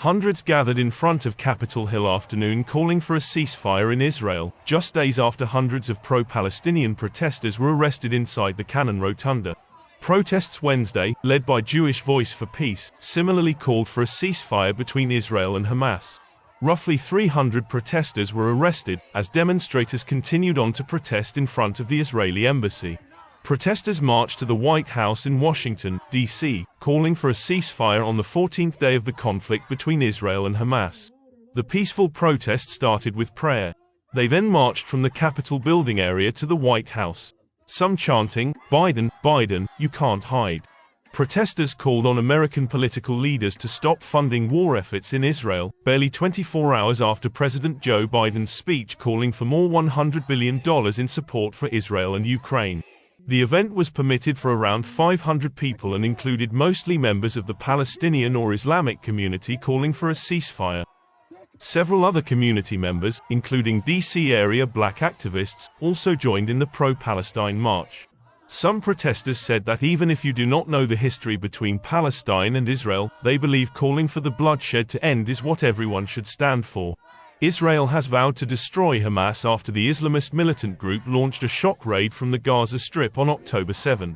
Hundreds gathered in front of Capitol Hill afternoon calling for a ceasefire in Israel, just days after hundreds of pro-Palestinian protesters were arrested inside the Cannon Rotunda. Protests Wednesday, led by Jewish Voice for Peace, similarly called for a ceasefire between Israel and Hamas. Roughly 300 protesters were arrested, as demonstrators continued on to protest in front of the Israeli embassy. Protesters marched to the White House in Washington, D.C., calling for a ceasefire on the 14th day of the conflict between Israel and Hamas. The peaceful protest started with prayer. They then marched from the Capitol building area to the White House, some chanting, "Biden, Biden, you can't hide." Protesters called on American political leaders to stop funding war efforts in Israel, barely 24 hours after President Joe Biden's speech calling for more $100 billion in support for Israel and Ukraine. The event was permitted for around 500 people and included mostly members of the Palestinian or Islamic community calling for a ceasefire. Several other community members, including D.C. area black activists, also joined in the pro-Palestine march. Some protesters said that even if you do not know the history between Palestine and Israel, they believe calling for the bloodshed to end is what everyone should stand for. Israel has vowed to destroy Hamas after the Islamist militant group launched a shock raid from the Gaza Strip on October 7.